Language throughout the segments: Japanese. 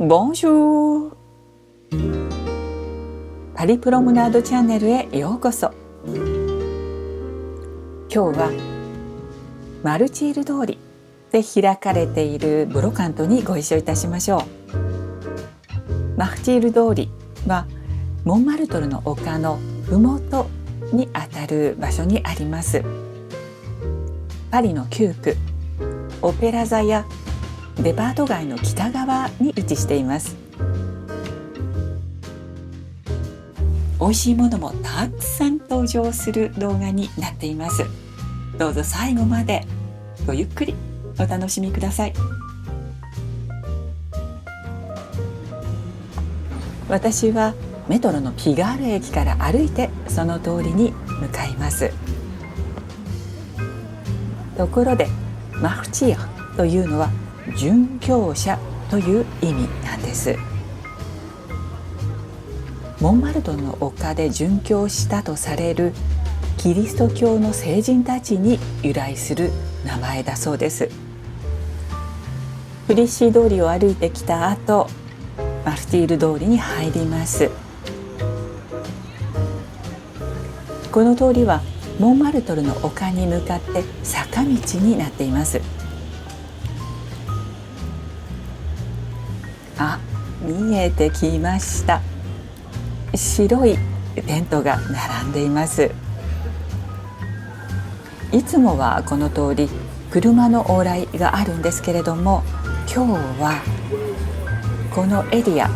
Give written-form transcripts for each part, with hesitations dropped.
ボンジュール。パリプロムナードチャンネルへようこそ。今日はマルチール通りで開かれているブロカントにご一緒いたしましょう。マルチール通りはモンマルトルの丘のふもとにあたる場所にあります。パリの旧区オペラ座やデパート街の北側に位置しています。美味しいものもたくさん登場する動画になっています。どうぞ最後までごゆっくりお楽しみください。私はメトロのピガール駅から歩いてその通りに向かいます。ところでマルチールというのは殉教者という意味なんです。モンマルトルの丘で殉教したとされるキリスト教の聖人たちに由来する名前だそうです。フリッシー通りを歩いてきた後、マルティール通りに入ります。この通りはモンマルトルの丘に向かって坂道になっています。見えてきました。白いテントが並んでいます。いつもはこの通り車の往来があるんですけれども、今日はこのエリア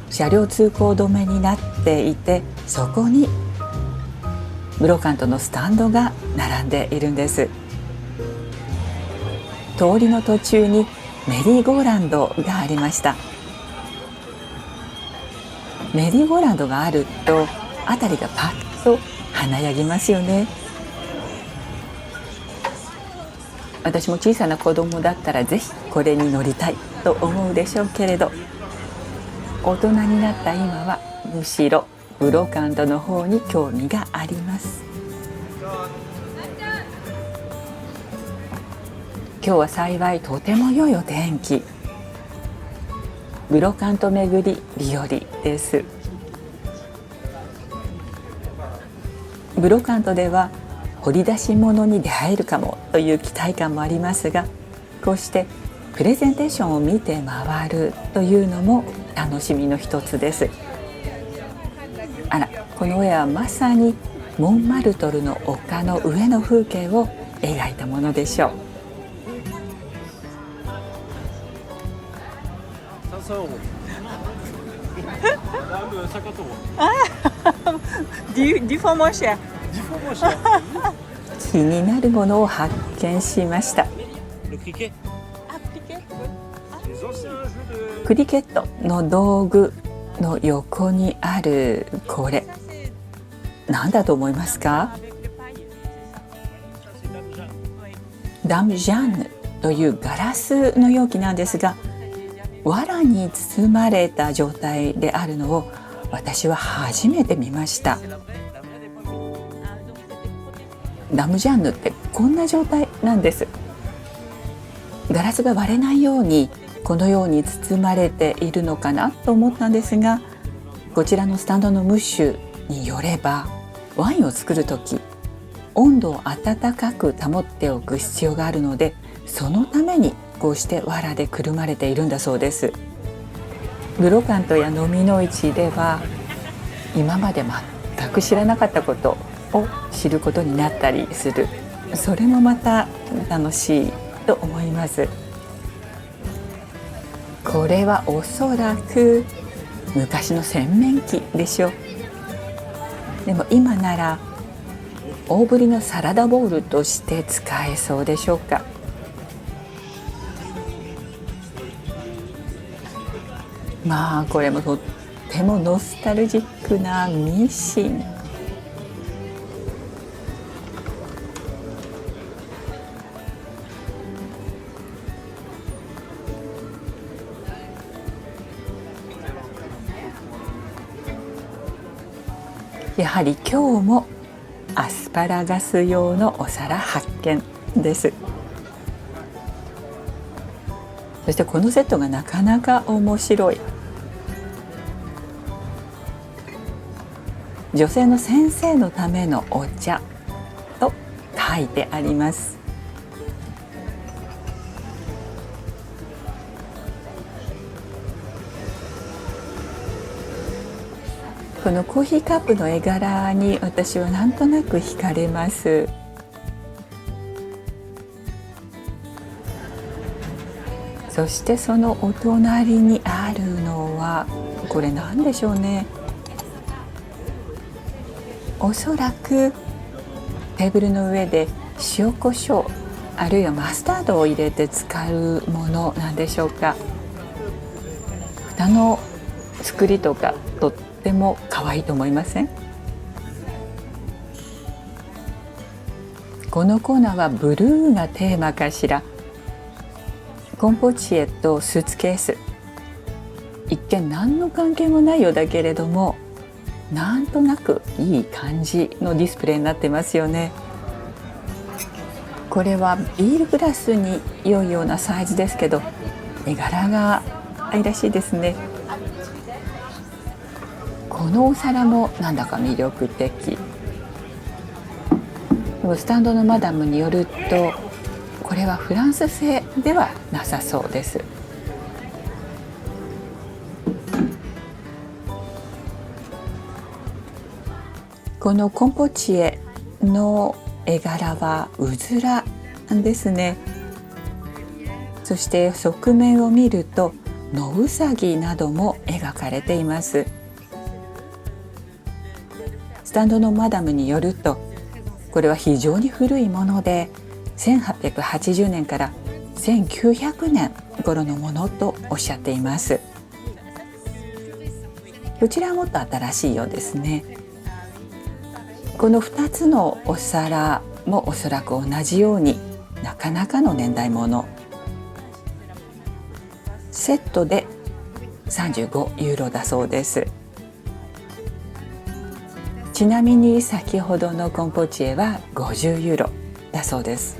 車両通行止めになっていて、そこにブロカントのスタンドが並んでいるんです。通りの途中にメリーゴーランドがありました。メリーゴーランドがあると辺りがパッと華やぎますよね。私も小さな子供だったらぜひこれに乗りたいと思うでしょうけれど、大人になった今はむしろブロカントの方に興味があります。今日は幸いとても良いお天気。ブロカント巡り日和です。ブロカントでは掘り出し物に出会えるかもという期待感もありますが、こうしてプレゼンテーションを見て回るというのも楽しみの一つです。この絵はまさにモンマルトルの丘の上の風景を描いたものでしょう。気になるものを発見しました。クリケットの道具の横にあるこれ、何だと思いますか？ダムジャンヌというガラスの容器なんですが、藁に包まれた状態であるのを私は初めて見ました。ダムジャンヌってこんな状態なんです。ガラスが割れないようにこのように包まれているのかなと思ったんですが、こちらのスタンドのムッシュによれば、ワインを作るとき温度を温かく保っておく必要があるので、そのためにこうして藁でくるまれているんだそうです。ブロカントやノミの市では今まで全く知らなかったことを知ることになったりする。それもまた楽しいと思います。これはおそらく昔の洗面器でしょう。でも今なら大ぶりのサラダボウルとして使えそうでしょうか。これもとってもノスタルジックなミシン。やはり今日もアスパラガス用のお皿発見です。そしてこのセットがなかなか面白い。女性の先生のためのお茶と書いてあります。このコーヒーカップの絵柄に私はなんとなく惹かれます。そしてそのお隣にあるのはこれ何でしょうね。おそらくテーブルの上で塩コショウあるいはマスタードを入れて使うものなんでしょうか。蓋の作りとかとっても可愛いと思いません？このコーナーはブルーがテーマかしら。コンポチエとスーツケース、一見何の関係もないようだけれども、なんとなくいい感じのディスプレイになってますよね。これはビールグラスに良いようなサイズですけど、絵柄が愛らしいですね。このお皿もなんだか魅力的。スタンドのマダムによると、これはフランス製ではなさそうです。このコンポチエの絵柄はうずらですね。そして側面を見ると野うさぎなども描かれています。スタンドのマダムによると、これは非常に古いもので1880年から1900年頃のものとおっしゃっています。こちらはもっと新しいようですね。この2つのお皿もおそらく同じようになかなかの年代物。セットで35ユーロだそうです。ちなみに先ほどのコンポチエは50ユーロだそうです。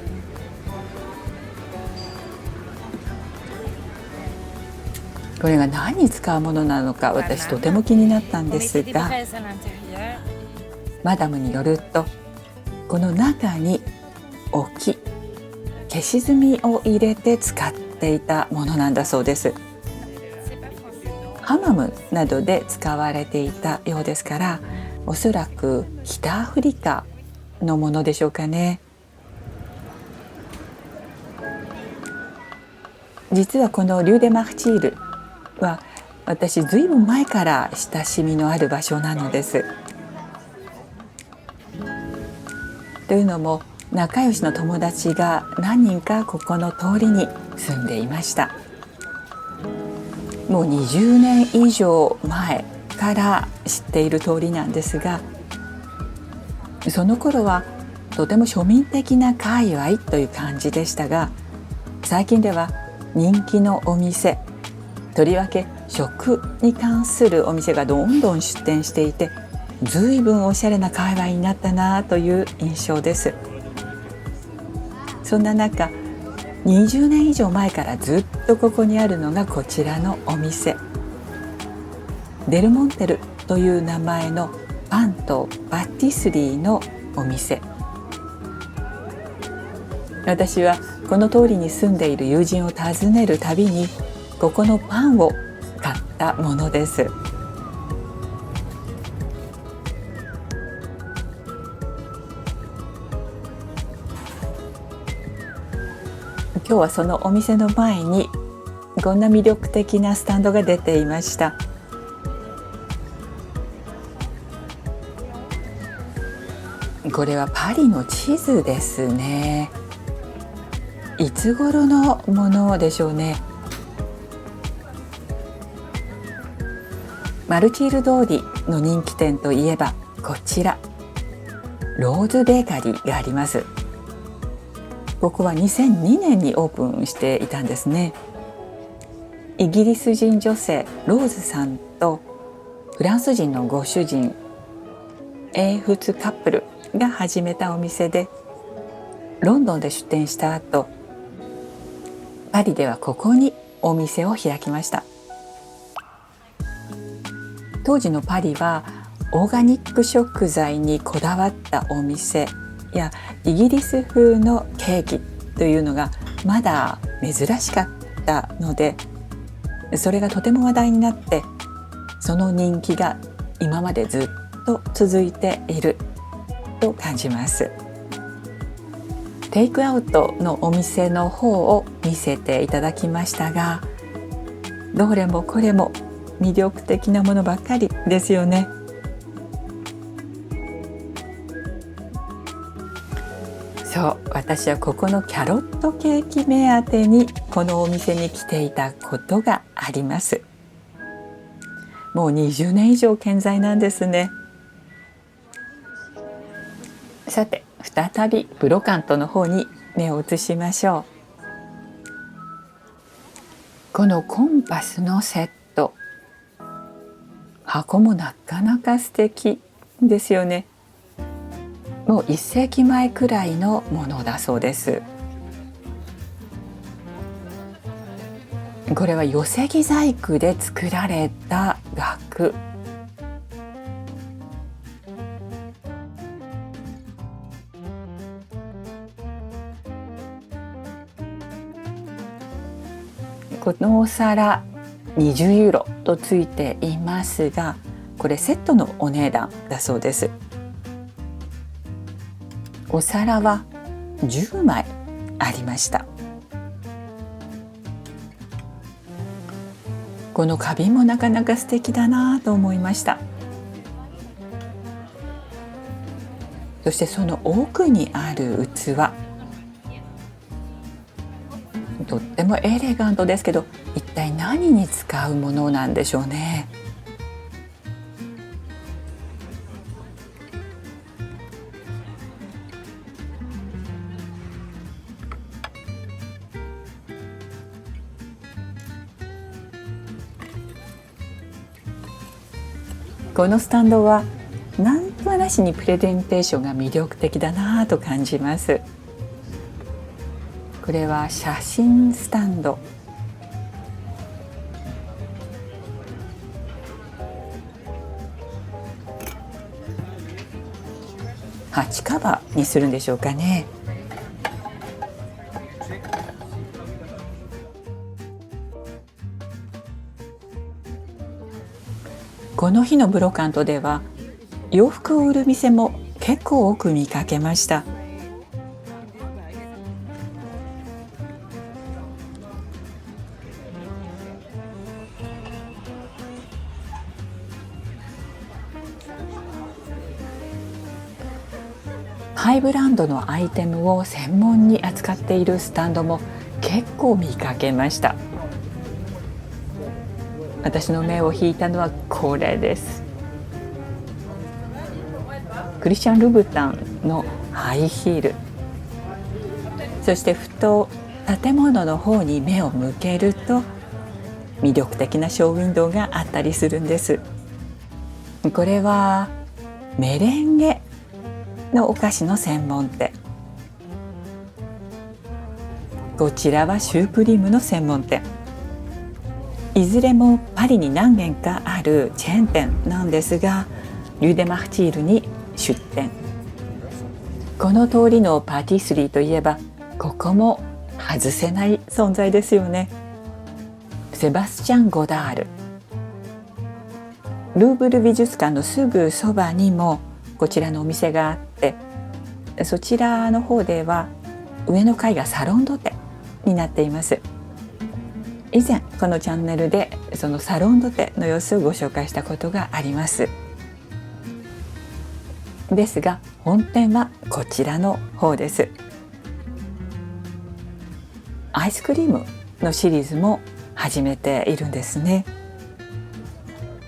これが何に使うものなのか私とても気になったんですが、マダムによるとこの中に消し墨を入れて使っていたものなんだそうです。ハマムなどで使われていたようですから、おそらく北アフリカのものでしょうかね。実はこのリューデマフチールは私ずいぶん前から親しみのある場所なのです。というのも仲良しの友達が何人かここの通りに住んでいました。もう20年以上前から知っている通りなんですが、その頃はとても庶民的な界隈という感じでしたが、最近では人気のお店、とりわけ食に関するお店がどんどん出店していて、ずいぶんおしゃれな界隈になったなという印象です。そんな中、20年以上前からずっとここにあるのがこちらのお店、デルモンテルという名前のパンとパティスリーのお店。私はこの通りに住んでいる友人を訪ねるたびにここのパンを買ったものです。今日はそのお店の前にこんな魅力的なスタンドが出ていました。これはパリの地図ですね。いつ頃のものでしょうね。マルチール通りの人気店といえばこちら、ローズベーカリーがあります。ここは2002年にオープンしていたんですね。イギリス人女性ローズさんとフランス人のご主人英仏カップルが始めたお店で、ロンドンで出店した後、パリではここにお店を開きました。当時のパリはオーガニック食材にこだわったお店やイギリス風のケーキというのがまだ珍しかったので、それがとても話題になって、その人気が今までずっと続いていると感じます。テイクアウトのお店の方を見せていただきましたが、どれもこれも魅力的なものばっかりですよね。そう、私はここのキャロットケーキ目当てにこのお店に来ていたことがあります。もう20年以上健在なんですね。さて、再びブロカントの方に目を移しましょう。このコンパスのセット、箱もなかなか素敵ですよね。もう1世紀前くらいのものだそうです。これは寄木細工で作られた額。このお皿20ユーロとついていますが、これセットのお値段だそうです。お皿は10枚ありました。この花瓶もなかなか素敵だなと思いました。そしてその奥にある器、とってもエレガントですけど、一体何に使うものなんでしょうね。このスタンドはなんとなしにプレゼンテーションが魅力的だなと感じます。これは写真スタンド。鉢カバーにするんでしょうかね。この日のブロカントでは洋服を売る店も結構多く見かけました。ハイブランドのアイテムを専門に扱っているスタンドも結構見かけました。私の目を引いたのはこれです。クリスチャン・ルブタンのハイヒール。そしてふと建物の方に目を向けると魅力的なショーウィンドウがあったりするんです。これはメレンゲのお菓子の専門店。こちらはシュークリームの専門店。いずれもパリに何軒かあるチェーン店なんですが、リュデマフチールに出店。この通りのパティスリーといえばここも外せない存在ですよね。セバスチャン・ゴダール。ルーブル美術館のすぐそばにもこちらのお店があって、そちらの方では上の階がサロンドテになっています。以前このチャンネルでそのサロンドテの様子をご紹介したことがあります。ですが本店はこちらの方です。アイスクリームのシリーズも始めているんですね。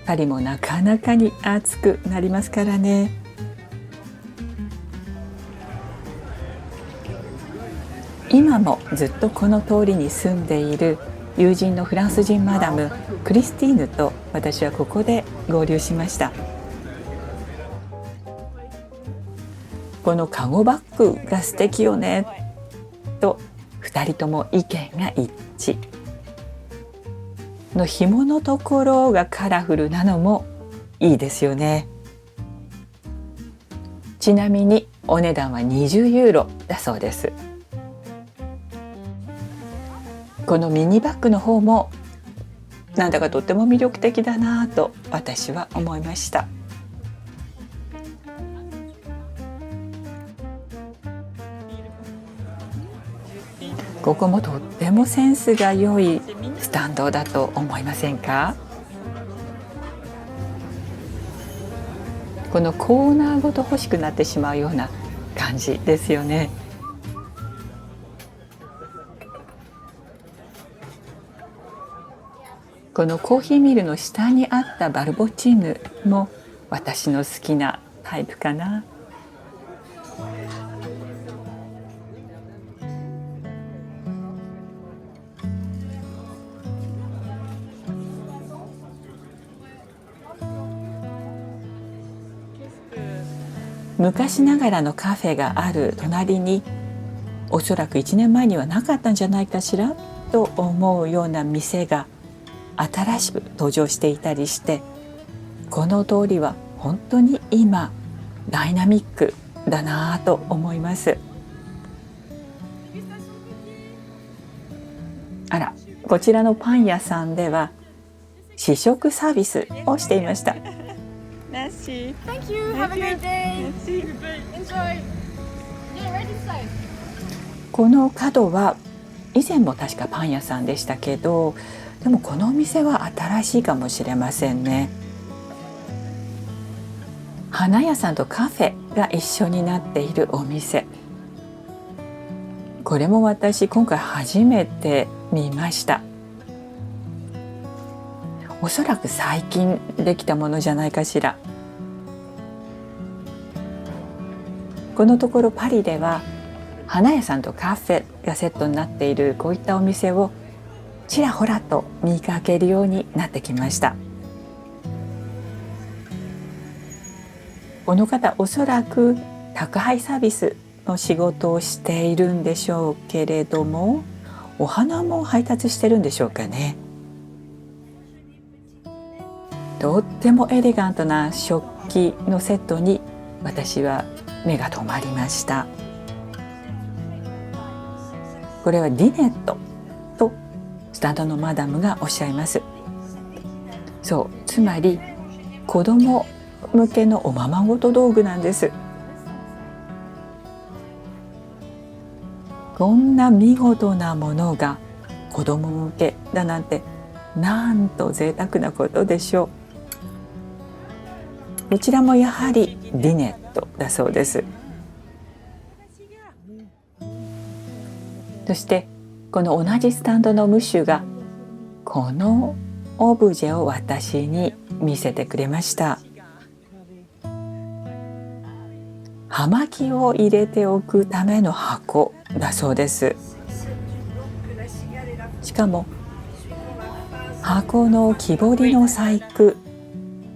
パリもなかなかに暑くなりますからね。今もずっとこの通りに住んでいる友人のフランス人マダムクリスティーヌと私はここで合流しました。このカゴバッグが素敵よねと2人とも意見が一致。の紐のところがカラフルなのもいいですよね。ちなみにお値段は20ユーロだそうです。このミニバッグの方もなんだかとっても魅力的だなと私は思いました。ここもとってもセンスが良いスタンドだと思いませんか？このコーナーごと欲しくなってしまうような感じですよね。このコーヒーミルの下にあったバルボチーヌも私の好きなタイプかな。昔ながらのカフェがある隣に、おそらく1年前にはなかったんじゃないかしらと思うような店が新しく登場していたりして、この通りは本当に今ダイナミックだなと思います。あら、こちらのパン屋さんでは試食サービスをしていました。Merci. Thank you. Have a great day. Enjoy. Yeah, right inside. この角は以前も確かパン屋さんでしたけど、でもこのお店は新しいかもしれませんね。花屋さんとカフェが一緒になっているお店、これも私今回初めて見ました。おそらく最近できたものじゃないかしら。このところパリでは花屋さんとカフェがセットになっているこういったお店をちらほらと見かけるようになってきました。この方おそらく宅配サービスの仕事をしているんでしょうけれども、お花も配達してるんでしょうかね。とってもエレガントな食器のセットに私は目が留まりました。これはディネットとスタンドのマダムがおっしゃいます。そう、つまり子供向けのおままごと道具なんです。こんな見事なものが子供向けだなんて、なんと贅沢なことでしょう。こちらもやはりディネットだそうです。そしてこの同じスタンドのムッシュがこのオブジェを私に見せてくれました。葉巻を入れておくための箱だそうです。しかも箱の木彫りの細工、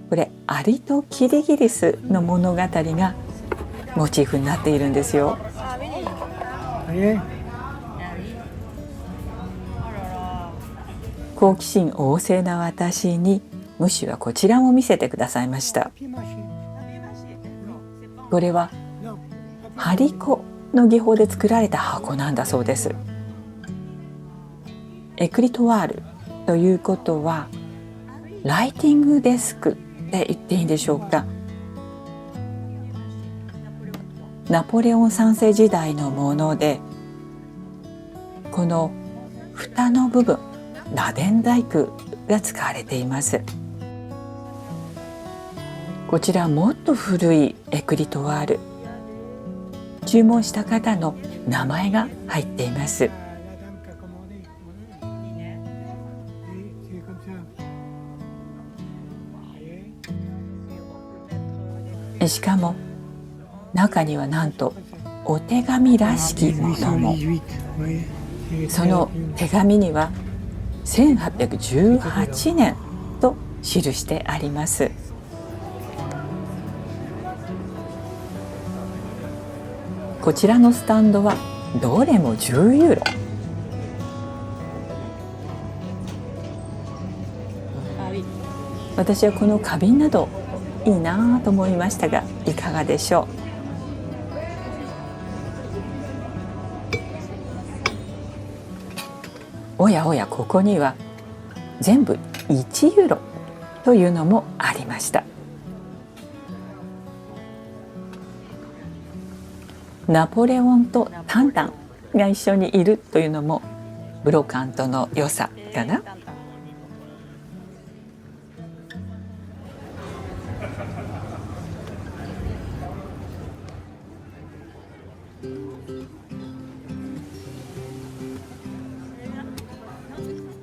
これアリとキリギリスの物語がモチーフになっているんですよ。好奇心旺盛な私にムッシュはこちらも見せてくださいました。これは張り子の技法で作られた箱なんだそうです。エクリトワールということはライティングデスクって言っていいんでしょうか。ナポレオン3世時代のもので、この蓋の部分、螺鈿細工が使われています。こちらもっと古いエクリトワール、注文した方の名前が入っています。しかも中にはなんとお手紙らしきものも。その手紙には1818年と記してあります。こちらのスタンドはどれも10ユーロ。私はこの花瓶などいいなと思いましたが、いかがでしょう。おやおや、ここには全部1ユーロというのもありました。ナポレオンとタンタンが一緒にいるというのもブロカントの良さかな。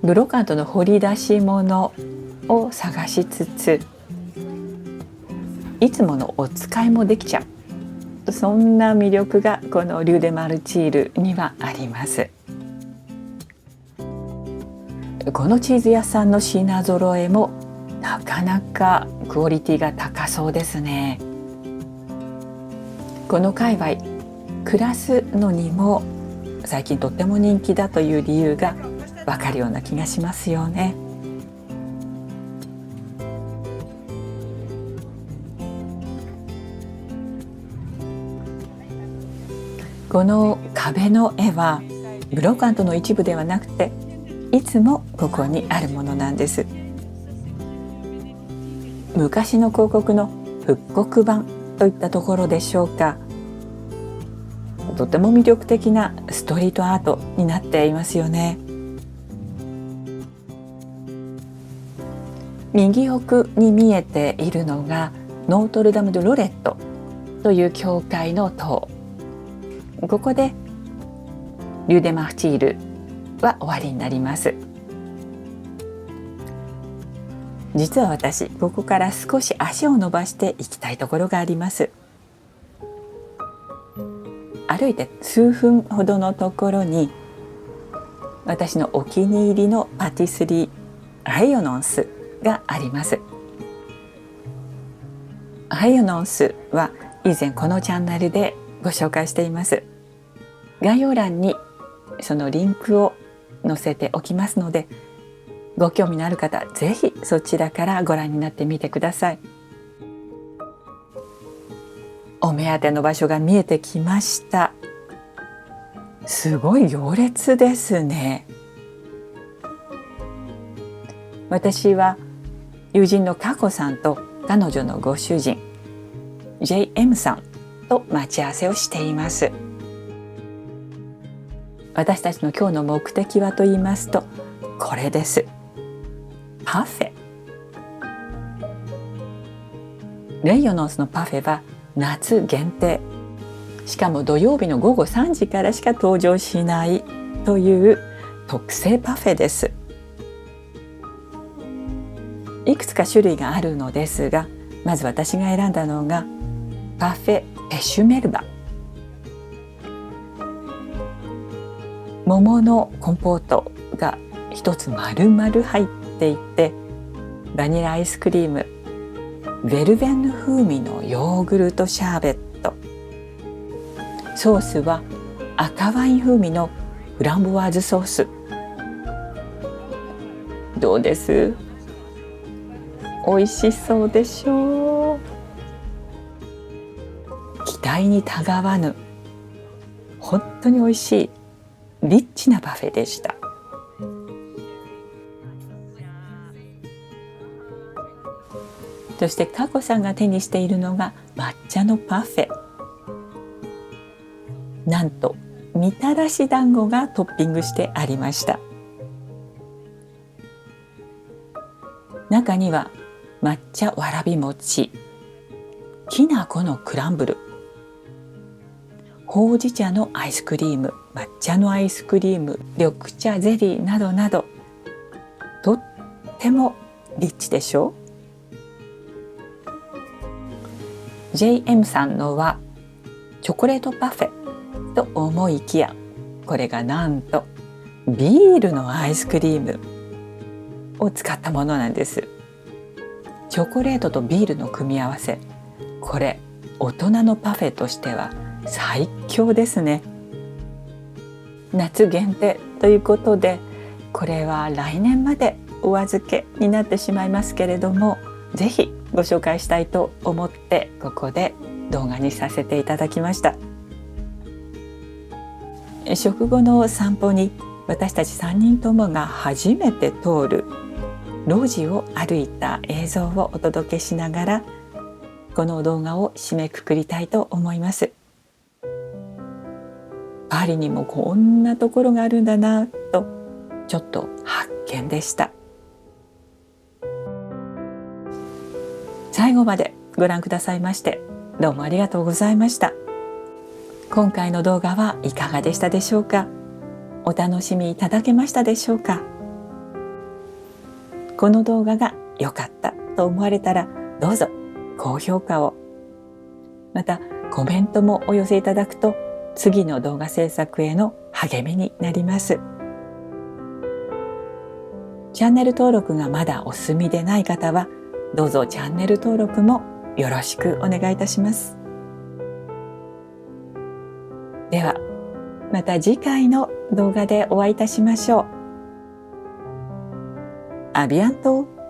ブロカントの掘り出し物を探しつつ、いつものお使いもできちゃう、そんな魅力がこのリューデマルチールにはあります。このチーズ屋さんの品揃えもなかなかクオリティが高そうですね。この界隈、暮らすのにも最近とっても人気だという理由がわかるような気がしますよね。この壁の絵はブロカントの一部ではなくて、いつもここにあるものなんです。昔の広告の復刻版といったところでしょうか。とても魅力的なストリートアートになっていますよね。右奥に見えているのがノートルダム・ド・ロレットという教会の塔。ここでリューデマルチールは終わりになります。実は私、ここから少し足を伸ばして行きたいところがあります。歩いて数分ほどのところに私のお気に入りのパティスリーアイオノンスがあります。アイオノンスは以前このチャンネルでご紹介しています。概要欄にそのリンクを載せておきますので、ご興味のある方ぜひそちらからご覧になってみてください。お目当ての場所が見えてきました。すごい行列ですね。私は友人のカコさんと彼女のご主人 JM さんと待ち合わせをしています。私たちの今日の目的はと言いますと、これです。パフェ。レイヨノンスのパフェは夏限定、しかも土曜日の午後3時からしか登場しないという特製パフェです。いくつか種類があるのですが、まず私が選んだのがパフェペシュメルバ。桃のコンポートが一つ丸々入っていて、バニラアイスクリーム、ベルベンヌ風味のヨーグルトシャーベット、ソースは赤ワイン風味のフランボワーズソース。どうです？美味しそうでしょう。期待にたがわぬ本当に美味しいリッチなパフェでした。そしてカコさんが手にしているのが抹茶のパフェ。なんとみたらし団子がトッピングしてありました。中には抹茶わらび餅、きな粉のクランブル、ほうじ茶のアイスクリーム、抹茶のアイスクリーム、緑茶ゼリーなどなど、とってもリッチでしょう。JM さんのはチョコレートパフェと思いきや、これがなんとビールのアイスクリームを使ったものなんです。チョコレートとビールの組み合わせ、これ大人のパフェとしては最強ですね。夏限定ということで、これは来年までお預けになってしまいますけれども、ぜひご紹介したいと思ってここで動画にさせていただきました。食後の散歩に私たち3人ともが初めて通る路地を歩いた映像をお届けしながら、この動画を締めくくりたいと思います。パリにもこんなところがあるんだなと、ちょっと発見でした。最後までご覧くださいましてどうもありがとうございました。今回の動画はいかがでしたでしょうか。お楽しみいただけましたでしょうか。この動画が良かったと思われたら、どうぞ高評価を、またコメントもお寄せいただくと次の動画制作への励みになります。チャンネル登録がまだお済みでない方は、どうぞチャンネル登録もよろしくお願いいたします。ではまた次回の動画でお会いいたしましょう。アビアント。